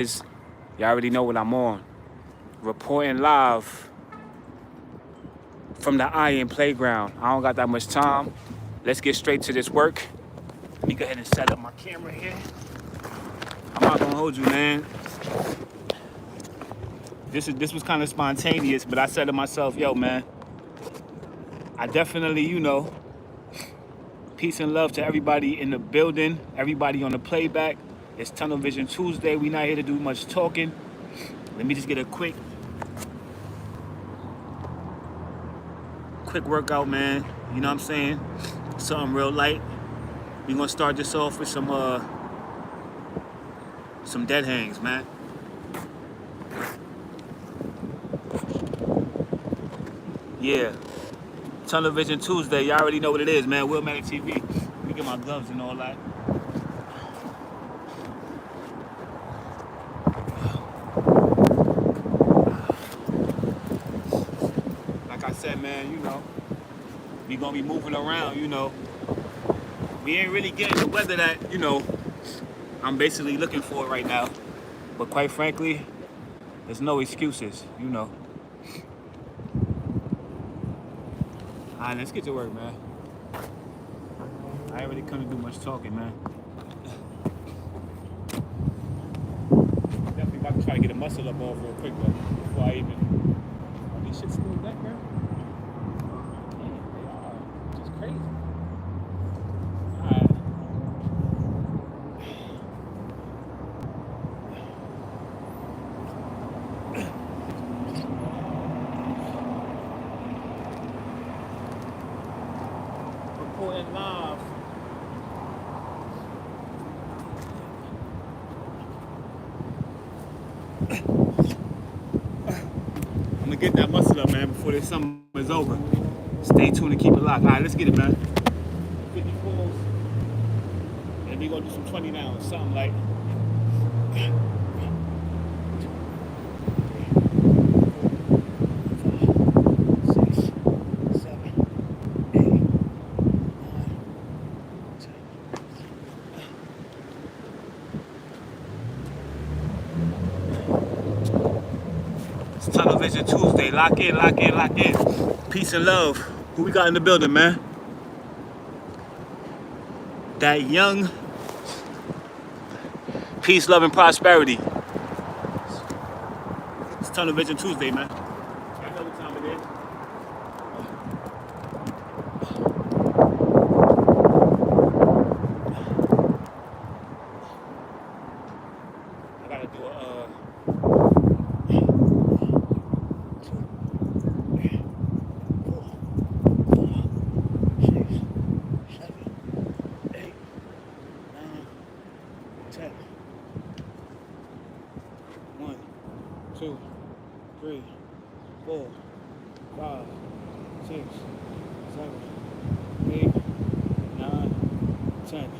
You already know what I'm on. Reporting live from the Iron Playground. I don't got that much time. Let's get straight to this work. Let me go ahead and set up my camera here. I'm not gonna hold you, man. This was kind of spontaneous, but I said to myself, yo, man, I definitely, peace and love to everybody in the building, everybody on the playback. It's Tunnel Vision Tuesday. We not here to do much talking. Let me just get a quick workout, man. You know what I'm saying? Something real light. We're gonna start this off with some dead hangs, man. Yeah. Tunnel Vision Tuesday. Y'all already know what it is, man. Will Manic TV. Let me get my gloves and all that. Like I said, man, we gonna be moving around, We ain't really getting the weather that, I'm basically looking for right now. But quite frankly, there's no excuses, Alright, let's get to work, man. I ain't really come to do much talking, man. Definitely about to try to get a muscle up off real quick, though, before I even... Are these shits still back, bro? Damn, they are. Just crazy. Alright. Reporting live. I'm gonna get that muscle up, man, before this summer is over. Stay tuned and keep it locked. All right, let's get it, man. 50 pulls, and we gonna do some 20 now, something like. Tunnel Vision Tuesday. Lock in, lock in, lock in. Peace and love. Who we got in the building, man? That young peace, love, and prosperity. It's Tunnel Vision Tuesday, man. I know what time it is. I gotta do a Two, three, 4, 5, 6, 7, 8, 9, 10.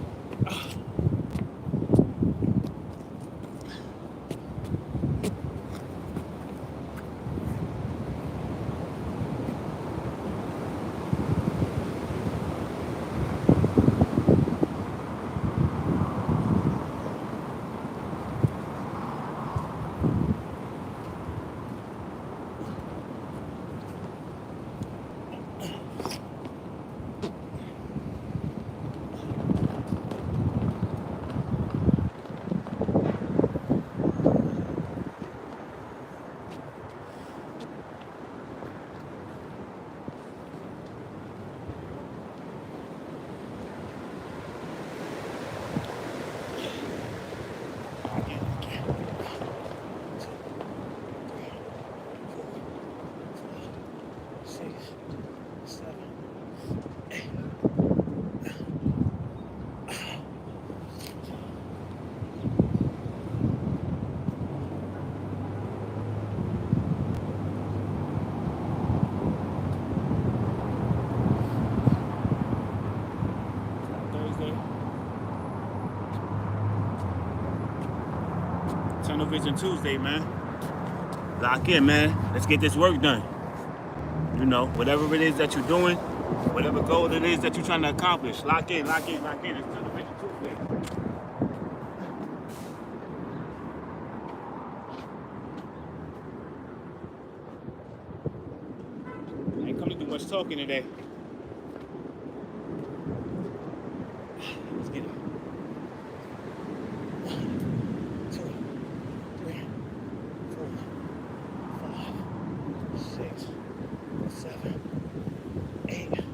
Tunnel Vision Tuesday, man. Lock in, man. Let's get this work done. Whatever it is that you're doing, whatever goal it is that you're trying to accomplish, lock in, lock in, lock in. It's Tunnel Vision Tuesday. much talking today. Let's get it. 1, 2, 3, 4, 5, 6, 7, 8, 9.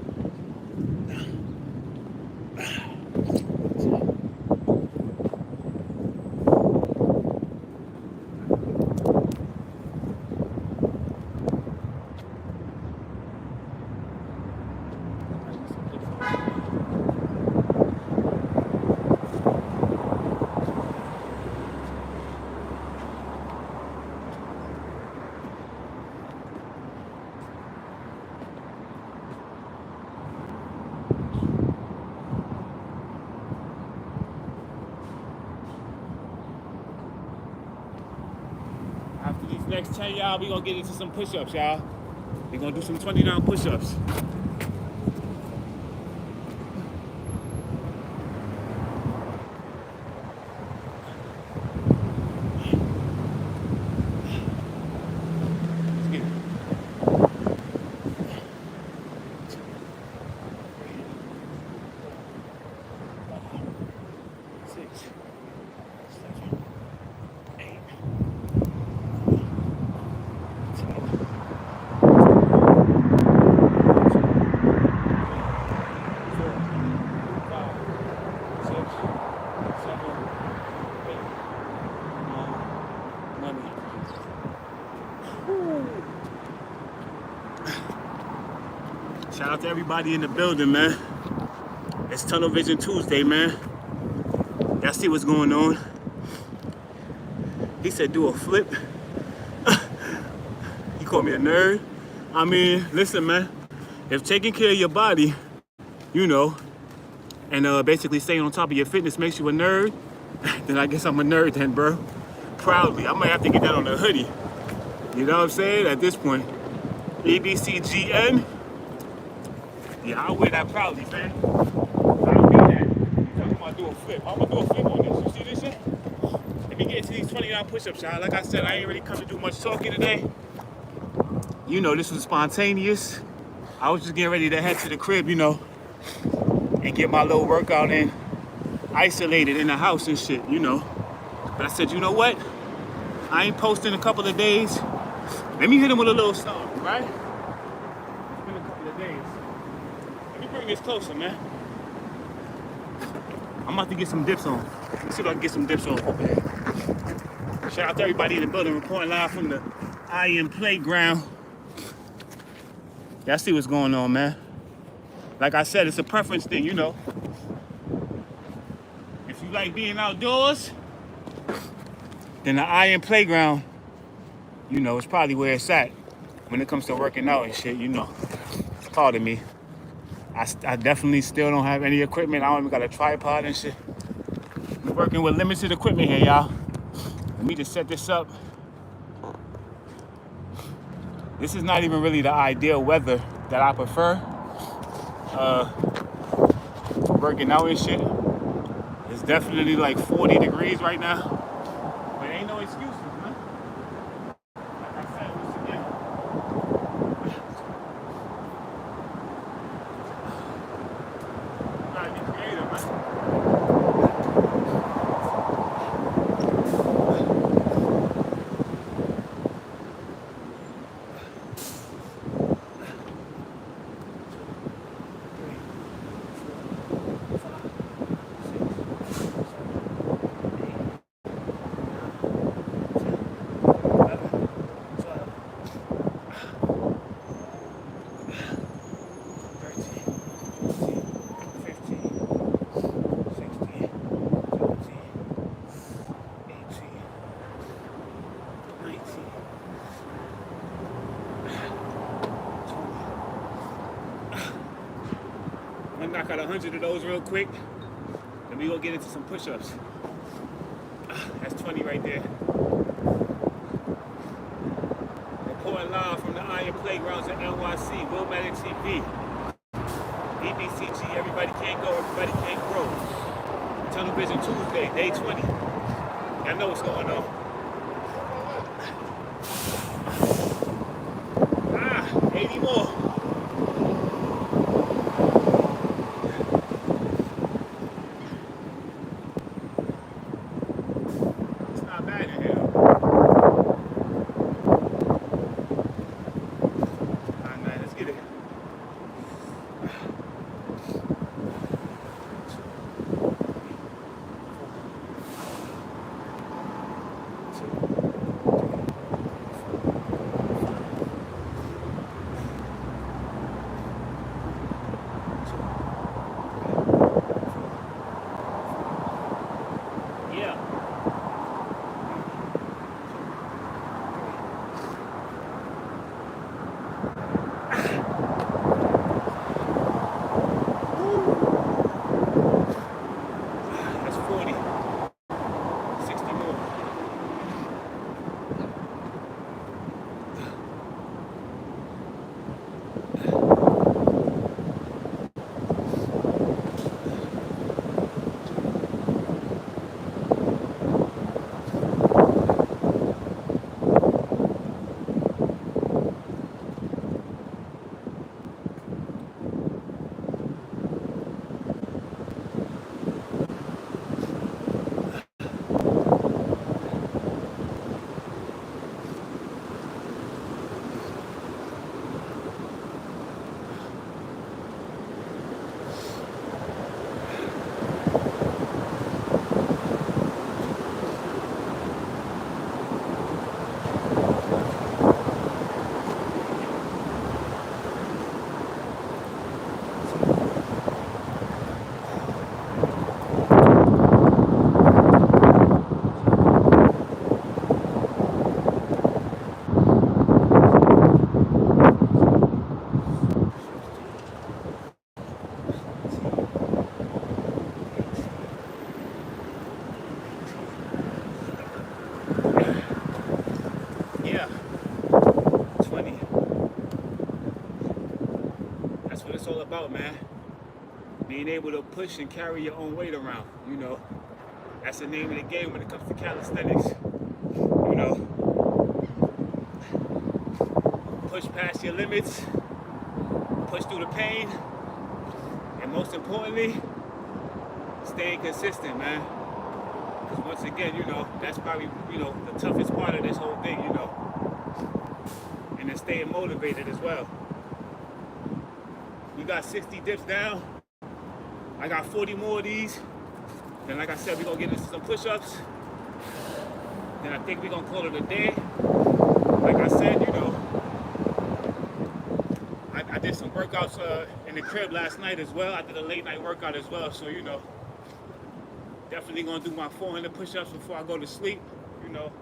After these next 10, y'all, we gonna get into some push-ups, y'all. We gonna do some 29 push-ups. Let's get it. 6, 7, 8. 7, 8, 9, 10. Shout out to everybody in the building, man. It's Tunnel Vision Tuesday, man. Y'all see what's going on? He said do a flip. He called me a nerd. I mean, listen, man. If taking care of your body, you know, and basically staying on top of your fitness makes you a nerd, then I guess I'm a nerd then, bro. Proudly. I might have to get that on a hoodie. You know what I'm saying? At this point. EBCGN. Yeah, I'll wear that proudly, man. I'll wear that. You talking about do a flip. I'm gonna do a flip on this. You see this shit? Let me get into these 29 push-ups, y'all. Like I said, I ain't really come to do much talking today. You know, this was spontaneous. I was just getting ready to head to the crib, you know, and get my little workout in, isolated in the house and shit, you know. But I said, you know what? I ain't posting a couple of days. Let me hit him with a little song, right? It's been a couple of days. Let me bring this closer, man. I'm about to get some dips on. Let's see if I can get some dips on. Shout out to everybody in the building, reporting live from the IM Playground. Y'all see what's going on, man. Like I said, it's a preference thing, you know. If you like being outdoors, then the IM Playground, you know, it's probably where it's at when it comes to working out and shit, you know. Pardon me. I definitely still don't have any equipment. I don't even got a tripod and shit. We're working with limited equipment here, y'all. Let me just set this up. This is not even really the ideal weather that I prefer. Working out and shit. It's definitely like 40 degrees right now. But ain't no excuses, man. Like I said, once again. You gotta be creative, man. I'm gonna knock out 100 of those real quick. Then we gonna get into some push-ups. That's 20 right there. Reporting live from the Iron Playgrounds at NYC, Wilmatic TV. EBCG, everybody can't go, everybody can't grow. Tunnel Vision Tuesday, day 20. Y'all know what's going on. 80 more. it's all about, man. Being able to push and carry your own weight around, you know. That's the name of the game when it comes to calisthenics. You know, push past your limits, push through the pain, and most importantly, staying consistent, man. Because once again, you know, that's probably, you know, the toughest part of this whole thing, you know. And then staying motivated as well. We got 60 dips down. I got 40 more of these. Then like I said, we're gonna get into some push-ups. Then I think we're gonna call it a day. Like I said, you know, I did some workouts in the crib last night as well. I did a late night workout as well. So, you know, definitely gonna do my 400 push-ups before I go to sleep, you know.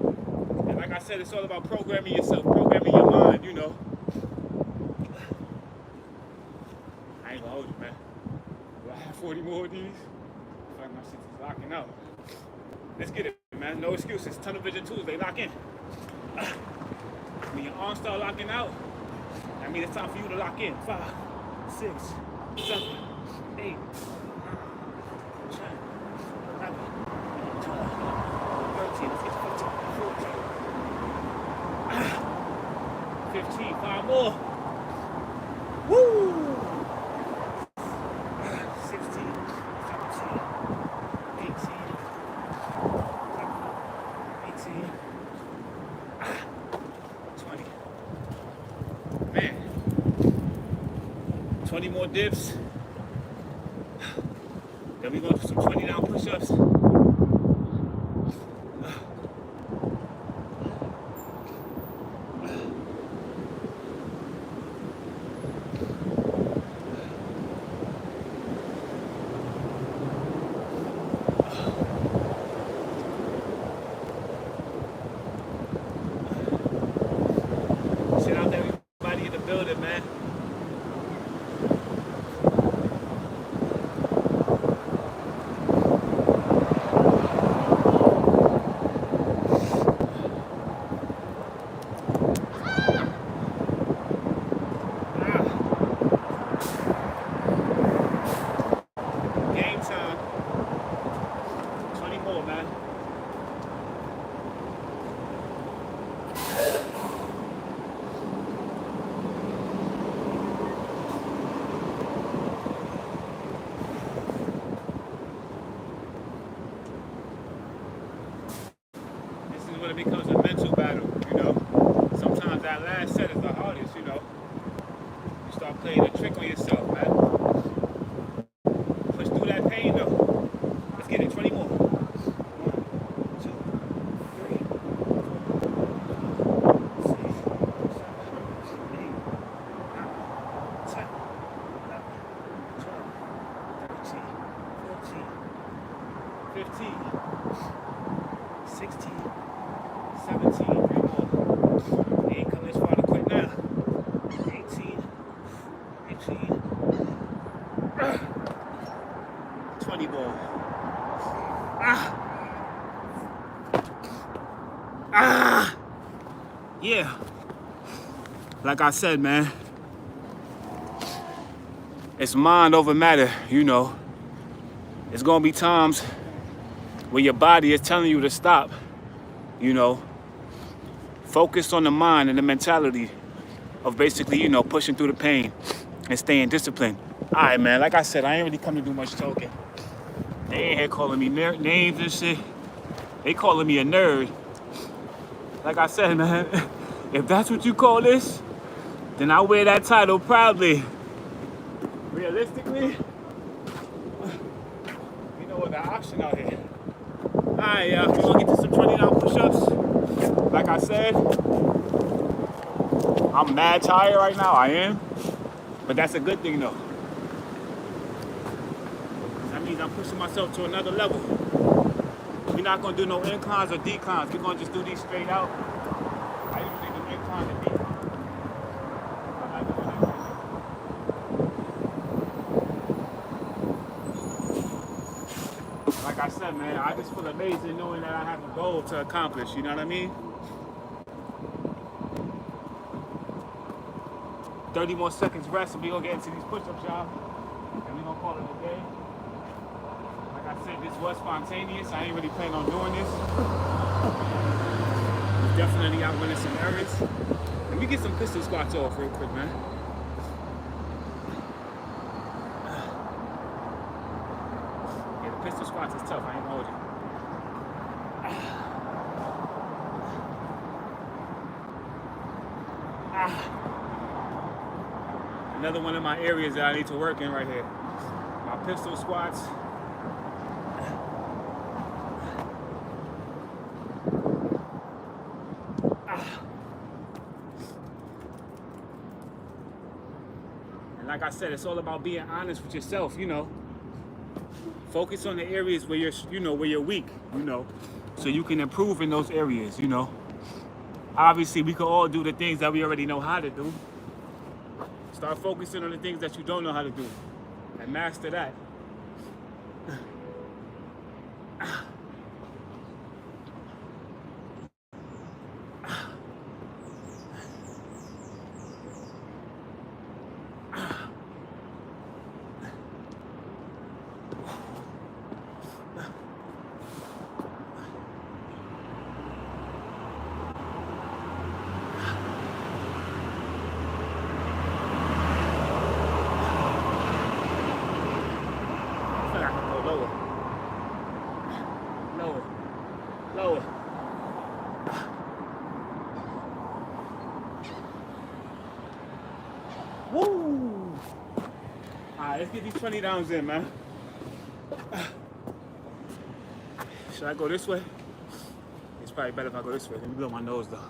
And like I said, it's all about programming yourself, programming your mind, you know. I ain't gonna hold you, man. Do I have 40 more of these? I feel like my shit is locking out. Let's get it, man. No excuses. Tunnel vision Tuesday. Lock in. When your arms start locking out, I mean it's time for you to lock in. 5, 6, 7, 8, 9, 10, 11, 12, 13, 14, 15. 5 more. Woo! 16, 17, 18, 18, 20. Man. 20 more dips. Then we're going to do some 20 down push-ups. Shout out to everybody in the building, man. Game time. 20 more, man. This is when it becomes a mental battle, you know. Sometimes that last set is the hardest, you know. You start playing a trick on yourself, man. Push through that pain, though. Let's get it. 20 more. 1, 2, 3, 4, 5, 6, 7, 8, 9, 10, 11, 12, 13, 14, 15, 16, 17. 3 more. They ain't coming this far to quit now. 18, 19, 20 more. Yeah. Like I said, man, it's mind over matter, you know. It's gonna be times where your body is telling you to stop, you know. Focus on the mind and the mentality of basically, you know, pushing through the pain and staying disciplined. All right, man, like I said, I ain't really come to do much talking. They ain't here calling me names and shit. They calling me a nerd. Like I said, man, if that's what you call this, then I wear that title proudly. Realistically, you know what, the option out here. All right, y'all, we're gonna get to some 20 down push-ups. Like I said, I'm mad tired right now, I am. But that's a good thing though. That means I'm pushing myself to another level. We're not gonna do no inclines or declines. We're gonna just do these straight out. I usually do incline and decline. I'm not doing that right now. Like I said, man, I just feel amazing knowing that I have a goal to accomplish, you know what I mean? 30 more seconds rest, and we're gonna get into these push-ups, y'all. And we're gonna call it a day. Like I said, this was spontaneous. I ain't really planning on doing this. Definitely out running some errands. Let me get some pistol squats off real quick, man. Yeah, the pistol squats is tough, I ain't gonna hold you. Another one of my areas that I need to work in right here. My pistol squats. And like I said, it's all about being honest with yourself, you know. Focus on the areas where you're weak, you know, so you can improve in those areas, you know. Obviously, we can all do the things that we already know how to do. Start focusing on the things that you don't know how to do and master that. Lower. Woo! Alright, let's get these 20 downs in, man. Should I go this way? It's probably better if I go this way. Let me blow my nose though.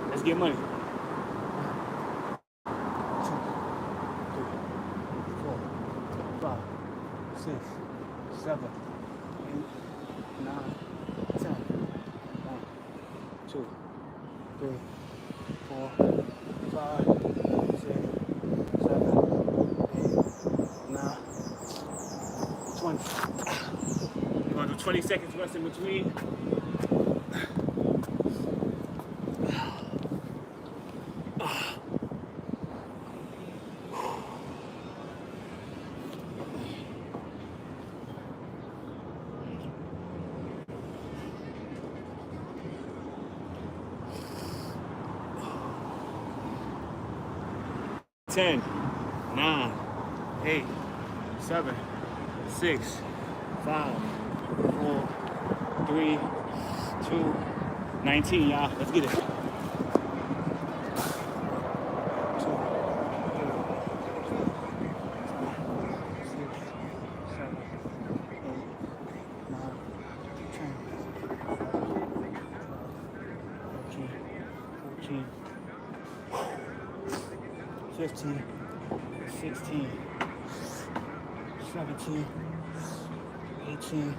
Let's get money. 2, 3, 4, 5, 6, 7, 8, 9, 10. 1, 2, 3, 4, 5, 6, 7, 8, 9, 20. We're gonna do 20 seconds rest in between. Ten, 9, 8, 7, 6, 5, 4, 3, 2, 19, y'all. Let's get it. 2, 3, 6, 7, 8, 9, 10, 13, 14, 15, 16, 17, 18,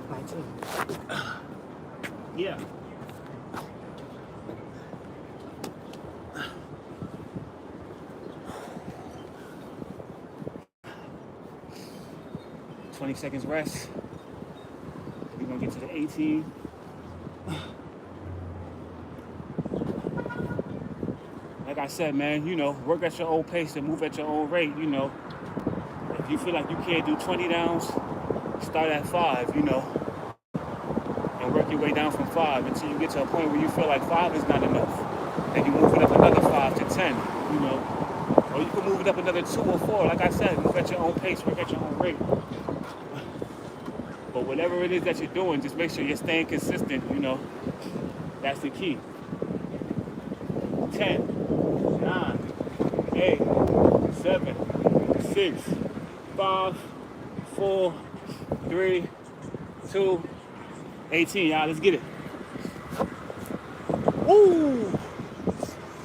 19. Yeah. "20 seconds rest. We're gonna get to the 18. Like I said, man, you know, work at your own pace and move at your own rate, you know. If you feel like you can't do 20 downs, start at 5, you know, and work your way down from 5 until you get to a point where you feel like 5 is not enough. Then you move it up another 5 to 10, you know. Or you can move it up another 2 or 4. Like I said, move at your own pace, work at your own rate. But whatever it is that you're doing, just make sure you're staying consistent, you know. That's the key. 10, 9, 8, 7, 6, 5, 4, 3, 2, 18, y'all. Let's get it. Woo!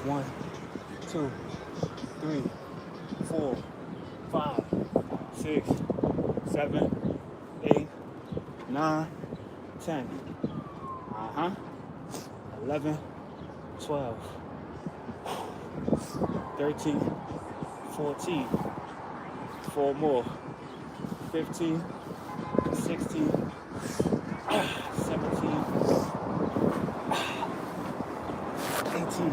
1, 2, 3, 4, 5, 6, 7, 8, 9, 10. 11, 12, 13, 14. 4 more. 15, 16, 17, 18.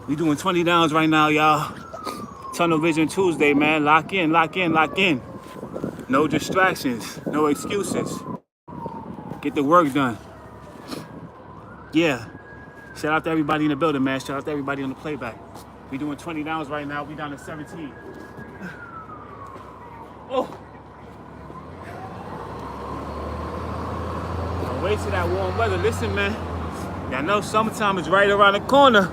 We doing 20 downs right now, y'all. Tunnel Vision Tuesday, man. Lock in, lock in, lock in. No distractions, no excuses. Get the work done. Yeah. Shout out to everybody in the building, man. Shout out to everybody on the playback. We doing 20 downs right now. We down to 17. Oh. Don't wait till that warm weather. Listen, man. Y'all know summertime is right around the corner.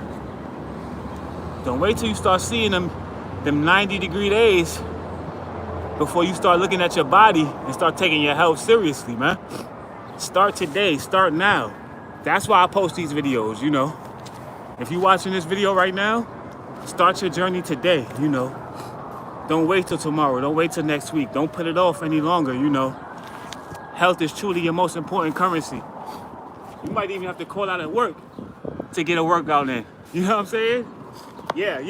Don't wait till you start seeing them 90-degree days before you start looking at your body and start taking your health seriously, man. Start today, start now. That's why I post these videos, you know. If you're watching this video right now, start your journey today, you know. Don't wait till tomorrow, don't wait till next week. Don't put it off any longer, you know. Health is truly your most important currency. You might even have to call out at work to get a workout in. You know what I'm saying? Yeah.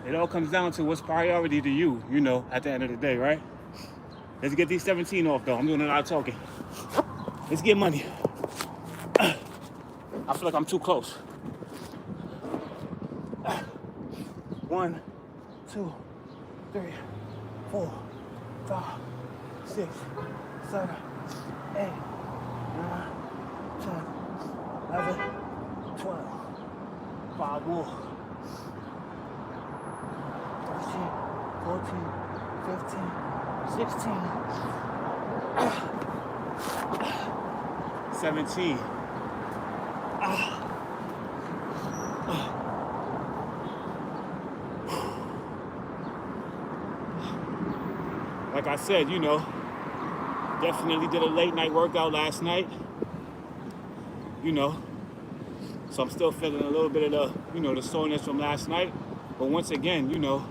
It all comes down to what's priority to you, you know, at the end of the day, right? Let's get these 17 off, though. I'm doing a lot of talking. Let's get money. I feel like I'm too close. 1, 2, 3, 4, 5, 6, 7, 8, 9, 10, 11, 12. 5 more. 13, 14, 15, 16, 17. Like I said, you know, definitely did a late night workout last night. You know, so I'm still feeling a little bit of the, you know, the soreness from last night. But once again, you know,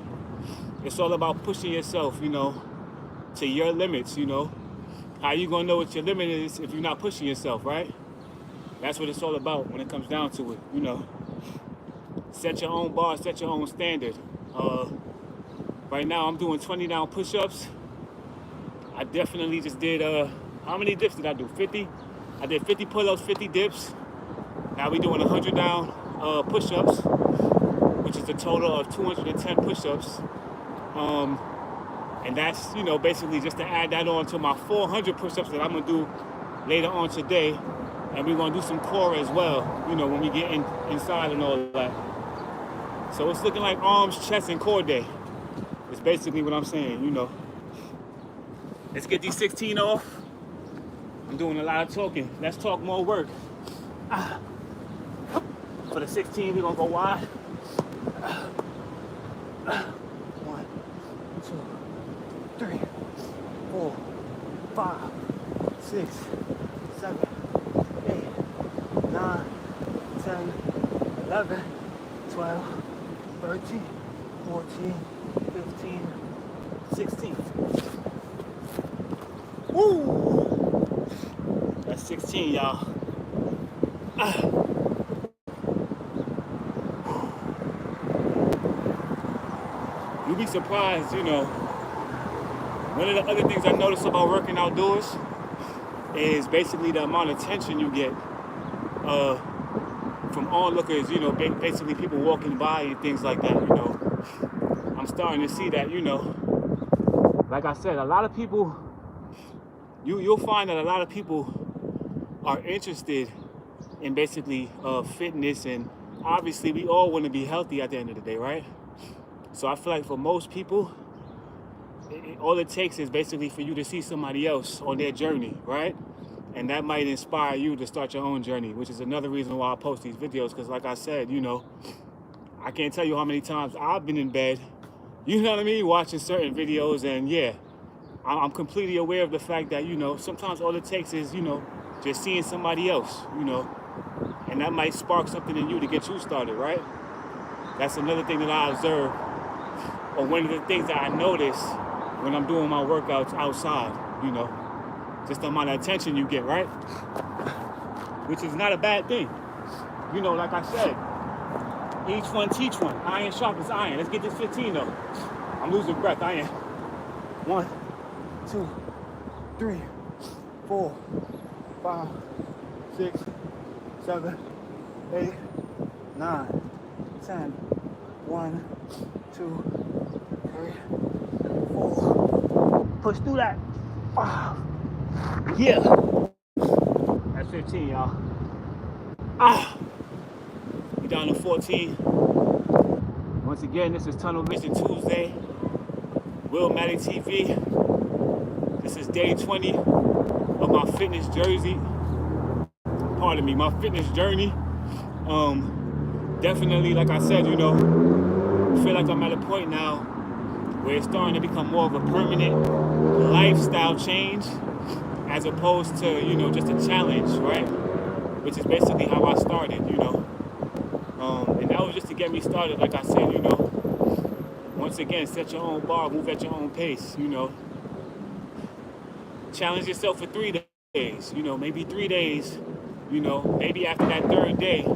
it's all about pushing yourself, you know, to your limits, you know. How you gonna know what your limit is if you're not pushing yourself, right? That's what it's all about when it comes down to it, you know. Set your own bar, set your own standard. Right now I'm doing 20 down push-ups. I definitely just did, how many dips did I do? 50? I did 50 pull-ups, 50 dips. Now we're doing 100 down push-ups, which is a total of 210 push-ups. And that's, you know, basically just to add that on to my 400 push-ups that I'm gonna do later on today. And we're gonna do some core as well, you know, when we get inside and all of that. So it's looking like arms, chest, and core day. It's basically what I'm saying, you know. Let's get these 16 off. I'm doing a lot of talking. Let's talk more work. For the 16, we're gonna go wide. 1, 2, 3, 4, 5, 6, 7, 8, 9, 10, 11, 12, 13, 14, 15, 16. Woo! That's 16, y'all. You'd be surprised, you know. One of the other things I noticed about working outdoors is basically the amount of attention you get from onlookers, you know, basically people walking by and things like that, you know. I'm starting to see that, you know. Like I said, a lot of people, you'll find that a lot of people are interested in basically fitness, and obviously we all want to be healthy at the end of the day, right? So I feel like for most people, all it takes is basically for you to see somebody else on their journey, right? And that might inspire you to start your own journey, which is another reason why I post these videos. Because like I said, you know, I can't tell you how many times I've been in bed, you know what I mean, watching certain videos. And yeah, I'm completely aware of the fact that, you know, sometimes all it takes is, you know, just seeing somebody else, you know, and that might spark something in you to get you started, right? That's another thing that I observe, or one of the things that I notice when I'm doing my workouts outside, you know, just the amount of attention you get, right? Which is not a bad thing. You know, like I said, each one teach one. Iron sharpens iron. Let's get this 15 though. I'm losing breath. I am. 1, 2, 3, 4, 5, 6, 7, 8, 9, 10. 1, 2, 3, 4. Push through that. 5. Yeah. That's 15, y'all. We down to 14. Once again, this is Tunnel Vision Tuesday. Will Matty TV. This is day 20 of my fitness jersey. Pardon me, my fitness journey. Definitely, like I said, you know, I feel like I'm at a point now where it's starting to become more of a permanent lifestyle change as opposed to, you know, just a challenge, right? Which is basically how I started, you know. And that was just to get me started, like I said, you know. Once again, set your own bar, move at your own pace, you know. Challenge yourself for 3 days, you know, maybe 3 days, you know, maybe after that third day,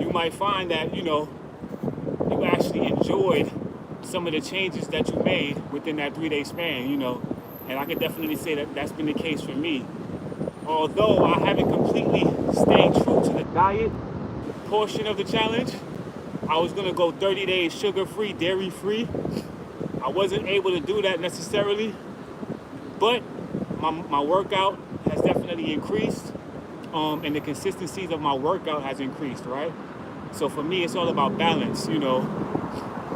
you might find that, you know, you actually enjoyed some of the changes that you made within that 3-day span, you know. And I can definitely say that that's been the case for me. Although I haven't completely stayed true to the diet portion of the challenge, I was gonna go 30 days sugar-free, dairy-free. I wasn't able to do that necessarily, but my workout has definitely increased, and the consistencies of my workout has increased, right? So for me, it's all about balance, you know.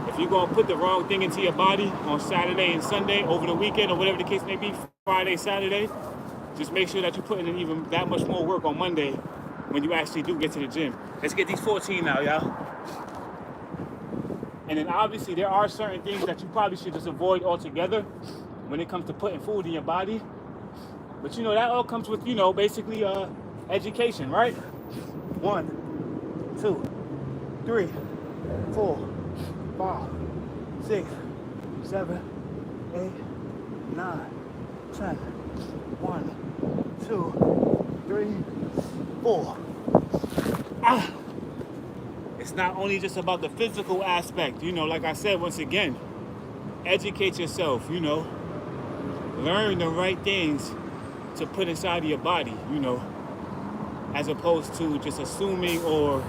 If you're gonna put the wrong thing into your body on Saturday and Sunday, over the weekend, or whatever the case may be, Friday, Saturday, just make sure that you're putting in even that much more work on Monday when you actually do get to the gym. Let's get these 14 now, y'all. And then obviously there are certain things that you probably should just avoid altogether when it comes to putting food in your body. But you know, that all comes with, you know, basically education, right? 1, 2, 3, 4, 5, 6, 7, 8, 9, 10. 1, 2, 3, 4. It's not only just about the physical aspect, you know, like I said, once again, educate yourself, you know, learn the right things to put inside of your body, you know, as opposed to just assuming or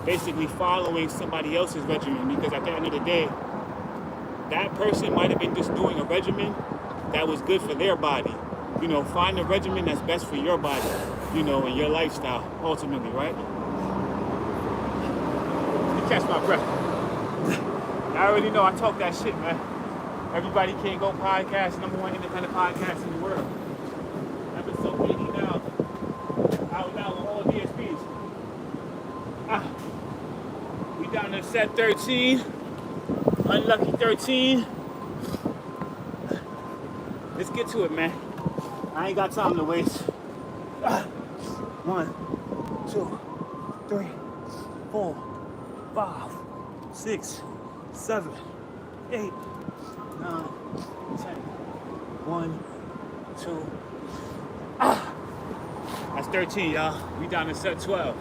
basically following somebody else's regimen, because at the end of the day, that person might have been just doing a regimen that was good for their body. You know, find a regimen that's best for your body, you know, and your lifestyle, ultimately, right? Let me catch my breath. I already know I talk that shit, man. Everybody Can't Go podcast, #1 independent podcast in the world. Episode 80 now. Out now with all DSPs. We down to set 13. Unlucky 13. Let's get to it, man. I ain't got time to waste. 1, 2, 3, 4, 5, 6, 7, 8, 9, 10. 1, 2. That's 13, y'all. We down to set 12.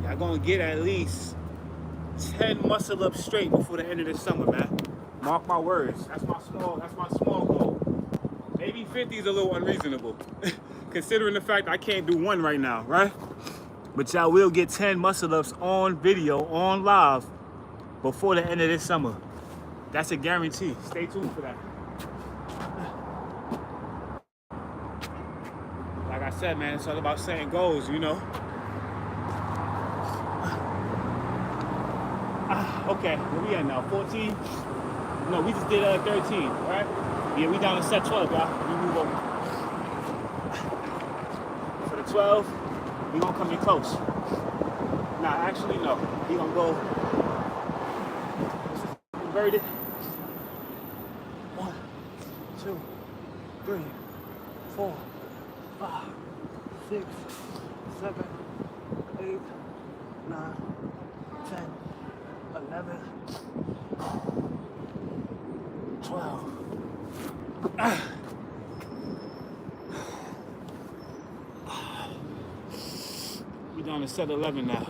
Y'all gonna get at least 10 muscle ups straight before the end of the summer, man. Mark my words. That's my small goal. Maybe 50 is a little unreasonable, considering the fact I can't do one right now, right? But y'all will get 10 muscle ups on video, on live, before the end of this summer. That's a guarantee. Stay tuned for that. Like I said, man, it's all about setting goals, you know. Okay, where we at now? 14? No, we just did 13, right? Yeah, we down to set 12, y'all. We move over. For the 12, we gonna come in close. Nah, actually, no. We gonna go inverted. 1, 2, 3, 4, 5, 6, 7, 8, 9, 10, 11, 12. We down to set 11 now.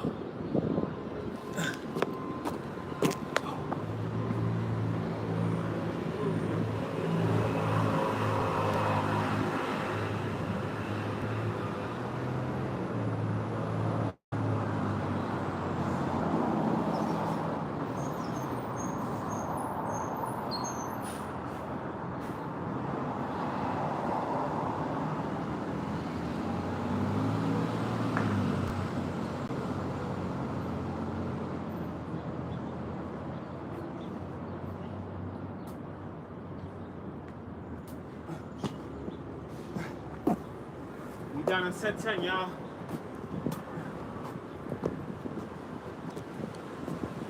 We down in set 10, y'all.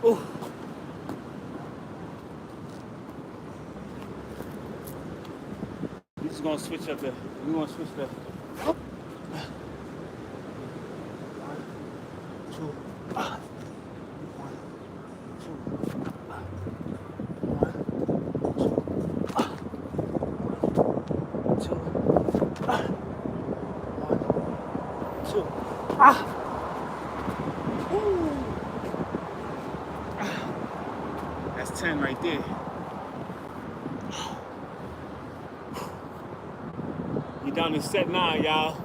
Ooh. We just gonna switch up the, we gonna switch the. 1, 2, 1, 2, 2. That's 10 right there. We down to set 9, y'all.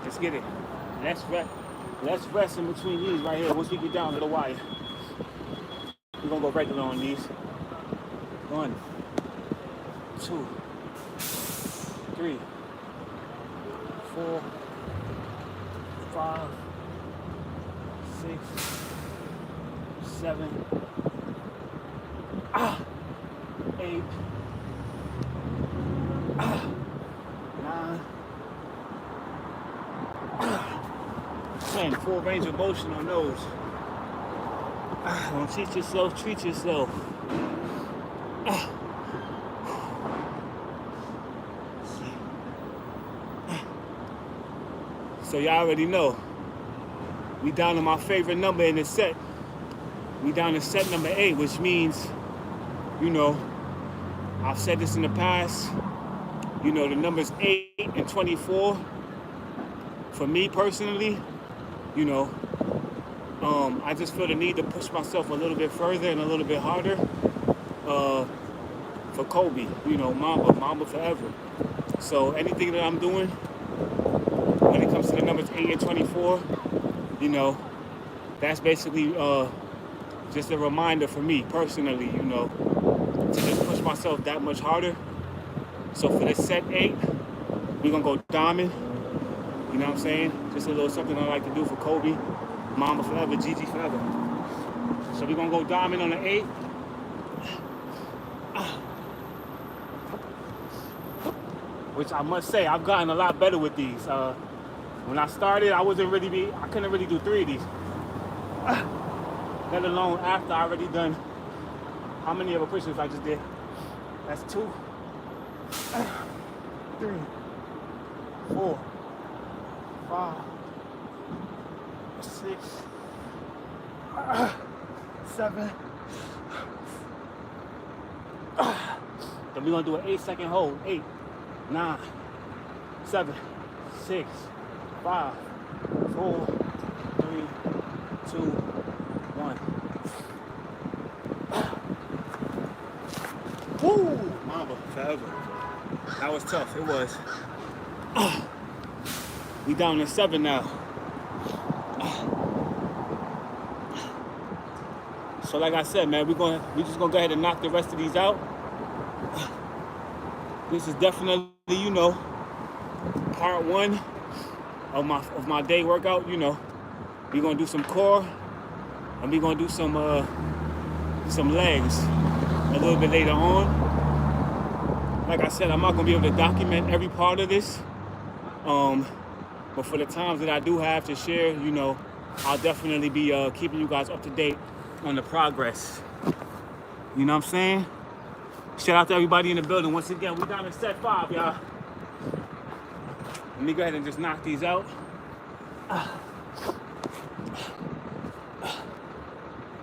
Let's get it. Let's rest in between these right here. Once we get down to the wire, we're gonna go regular on these. 1, 2, 3, 4, 5, 6, 7, 8, 9, 10. Full range of motion on those. Don't cheat yourself, treat yourself. So y'all already know. We down to my favorite number in the set. We down to set number 8, which means, you know, I've said this in the past, you know, the numbers 8 and 24, for me personally, you know, I just feel the need to push myself a little bit further and a little bit harder for Kobe, you know, Mamba forever. So anything that I'm doing when it comes to the numbers 8 and 24, you know, that's basically just a reminder for me personally, you know, to just push myself that much harder. So for the set 8, we're gonna go diamond. You know what I'm saying? Just a little something I like to do for Kobe, Mamba forever, Gigi forever. So we're gonna go diamond on the 8. Which I must say, I've gotten a lot better with these. When I started, I couldn't really do 3 of these. Let alone after I already done, how many of the push-ups I just did? That's 2, 3, 4, 5, 6, 7, Then we're gonna do an 8-second hold. 8, 9, 7, 6, 5, 4, 3, 2, 1. Woo! Mamba, forever. That was tough. It was. We down to 7 now. So like I said, man, we just gonna go ahead and knock the rest of these out. This is definitely, you know, part 1 of my day workout. You know, we're gonna do some core and we're gonna do some legs a little bit later on. Like I said, I'm not gonna be able to document every part of this, but for the times that I do have to share, you know, I'll definitely be keeping you guys up to date on the progress. You know what I'm saying? Shout out to everybody in the building. Once again, we down to set 5, y'all. Let me go ahead and just knock these out.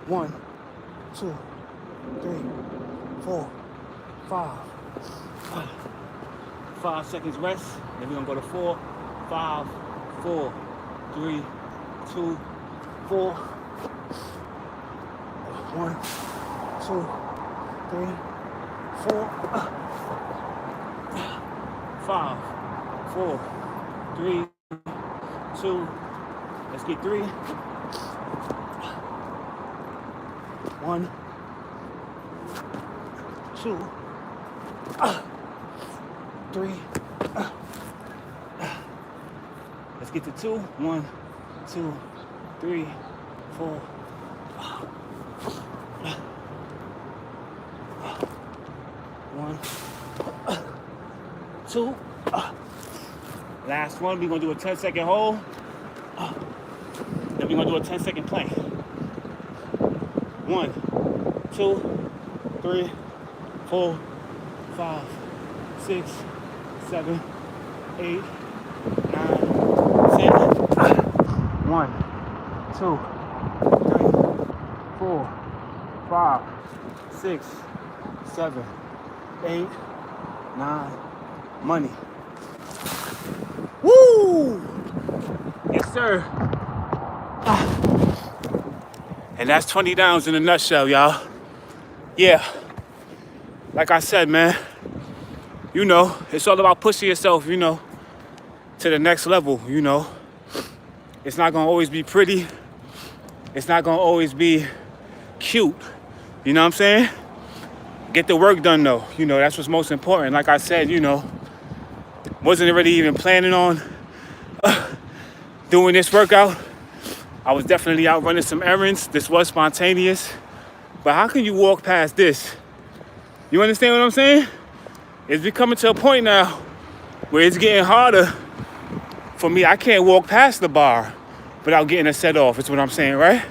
1, 2, 3, 4, 5. 5 seconds rest. Then we're gonna go to 4, 5, 4, 3, 2, 4. 1, 2, 3, 4, 5, 4, 3, 2. Let's get 3. 1, 2, 3. Let's get to 2. 1, 2, 3, 4. 1, 2. Last one, we're gonna do a 10-second hold. Then we're gonna do a 10-second plank. 1, 2, 3, 4, 5, 6, 7, 8, 9, 10. 1, 2, 3, 4, 5, 6, 7, 8, 9. Money. Woo! Yes, sir. And that's 20 downs in a nutshell, y'all. Yeah. Like I said, man, you know, it's all about pushing yourself, you know, to the next level, you know. It's not gonna always be pretty. It's not gonna always be cute. You know what I'm saying? Get the work done though. You know, that's what's most important. Like I said, you know, wasn't really even planning on doing this workout. I was definitely out running some errands. This was spontaneous. But how can you walk past this? You understand what I'm saying? It's becoming to a point now where it's getting harder for me. I can't walk past the bar without getting a set off, is what I'm saying, right?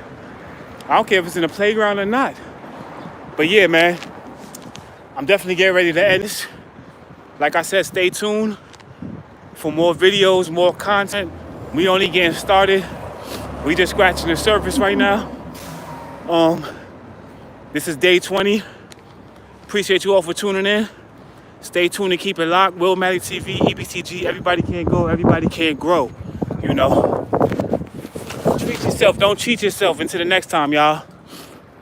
I don't care if it's in the playground or not. But yeah, man, I'm definitely getting ready to end this. Like I said, stay tuned for more videos, more content. We only getting started. We just scratching the surface right now. This is day 20. Appreciate you all for tuning in. Stay tuned and keep it locked. Will Maddie TV, EBTG, everybody can go, everybody can grow. You know, treat yourself, don't cheat yourself. Until the next time, y'all.